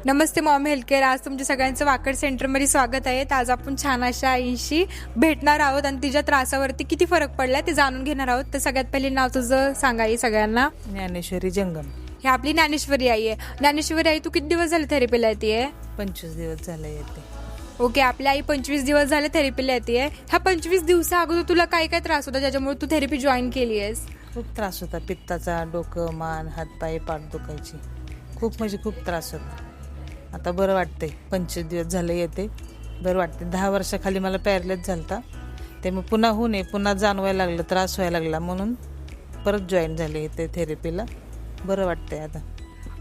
नमस्ते Maugham healthcare. आज तुमच्या सगळ्यांचं वाकड सेंटरमध्ये स्वागत आहे. आज आपण छान अशा आईशी भेटणार आहोत आणि तिच्या त्रासावरती किती फरक पडलाय ते जाणून घेणार आहोत. तर सगळ्यात पहिले नाव तुझं सांगा आई सगळ्यांना. ज्ञानेश्वरी जंगम. ही आपली ज्ञानेश्वरी आई आहे. ज्ञानेश्वरी आई, तू किती दिवस झाले थेरपीला येते? 25 दिवस झाले येते. ओके, आपली आई 25 दिवस झाले थेरपीला येते. ह्या 25 दिवसा अगोदर तुला काय काय त्रास होता ज्याच्यामुळे तू थेरपी जॉईन केली आहेस? खूप त्रास होता, पित्ताचा, डोकं, मान, हातपाय, पाठ दुखायची. खूप म्हणजे खूप त्रास होता. आता बरं वाटतंय. 25 दिवस झाले येते, बरं वाटते. 10 वर्षाखाली मला पॅरलाइज झालता, ते मग पुन्हा होऊ नये, पुन्हा जाणवायला लागलं, त्रास व्हायला लागला, म्हणून परत जॉईन झाले इथे थेरपीला. बरं वाटतंय आता.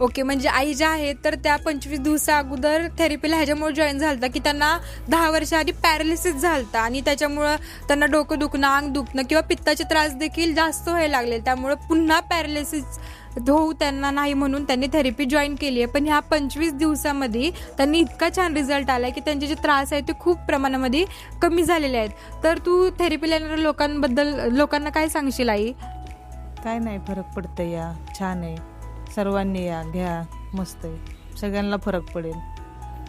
ओके, म्हणजे आई ज्या आहेत तर त्या 25 दिवसा अगोदर थेरपीला ह्याच्यामुळे जॉईन झालता की त्यांना 10 वर्षाआधी पॅरालिसिस झालता आणि त्याच्यामुळं त्यांना डोकं दुखणं, अंग दुखणं किंवा पित्ताचे त्रास देखील जास्त व्हायला लागले. त्यामुळे पुन्हा पॅरालिसिस होऊ त्यांना नाही म्हणून त्यांनी थेरपी जॉईन केली आहे. पण ह्या 25 दिवसामध्ये त्यांनी इतका छान रिझल्ट आला की त्यांचे जे त्रास आहेत ते खूप प्रमाणामध्ये कमी झालेले आहेत. तर तू थेरपीला येणाऱ्या लोकांना काय सांगशील आई? काय नाही, फरक पडतं. या छान आहे, सर्वांनी या, घ्या, मस्त आहे, सगळ्यांना फरक पडेल.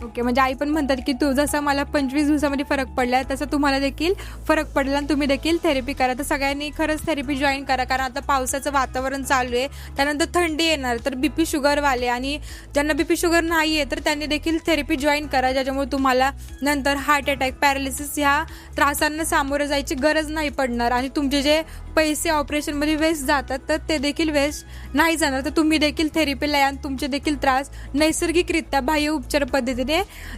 ओके, म्हणजे आई पण म्हणतात की तू जसा मला 25 दिवसामध्ये फरक पडला तसं तुम्हाला देखील फरक पडला आणि तुम्ही देखील थेरपी करा. तर सगळ्यांनी खरंच थेरपी जॉईन करा, कारण आता पावसाचं वातावरण चालू आहे, त्यानंतर थंडी येणार, तर BP शुगरवाले आणि ज्यांना BP शुगर नाही आहे तर त्यांनी देखील थेरपी जॉईन करा, ज्याच्यामुळे तुम्हाला नंतर हार्ट अटॅक, पॅरालिसिस ह्या त्रासांना सामोरं जायची गरज नाही पडणार आणि तुमचे जे पैसे ऑपरेशनमध्ये वेस्ट जातात तर ते देखील वेस्ट नाही जाणार. तर तुम्ही देखील थेरपीला या आणि तुमचे देखील त्रास नैसर्गिकरित्या बाह्य उपचार पद्धतीने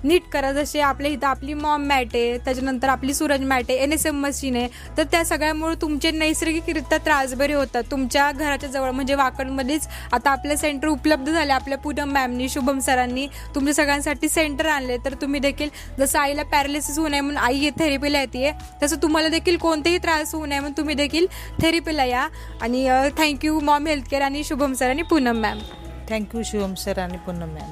नीट करा. जसे आपल्या इथं आपली मॉम मॅट आहे, त्याच्यानंतर आपली सूरज मॅट आहे, NSM मशीन आहे, तर त्या सगळ्यामुळे तुमचे नैसर्गिकरित्या त्रास बरे होतात. तुमच्या घराच्या जवळ म्हणजे वाकडमध्येच आता आपलं सेंटर उपलब्ध झाले. आपल्या पूनम मॅमनी, शुभम सरांनी तुमच्या सगळ्यांसाठी सेंटर आणले. तर तुम्ही देखील जसं आईला पॅरालिसिस होऊ नये म्हणून आई थेरपीला येते, तसं तुम्हाला देखील कोणतेही त्रास होऊ नये म्हणून तुम्ही देखील थेरपीला या. आणि थँक्यू मॉम हेल्थकेअर आणि शुभम सर आणि Poonam ma'am. Thank you Shubham sir आणि पूनम मॅम.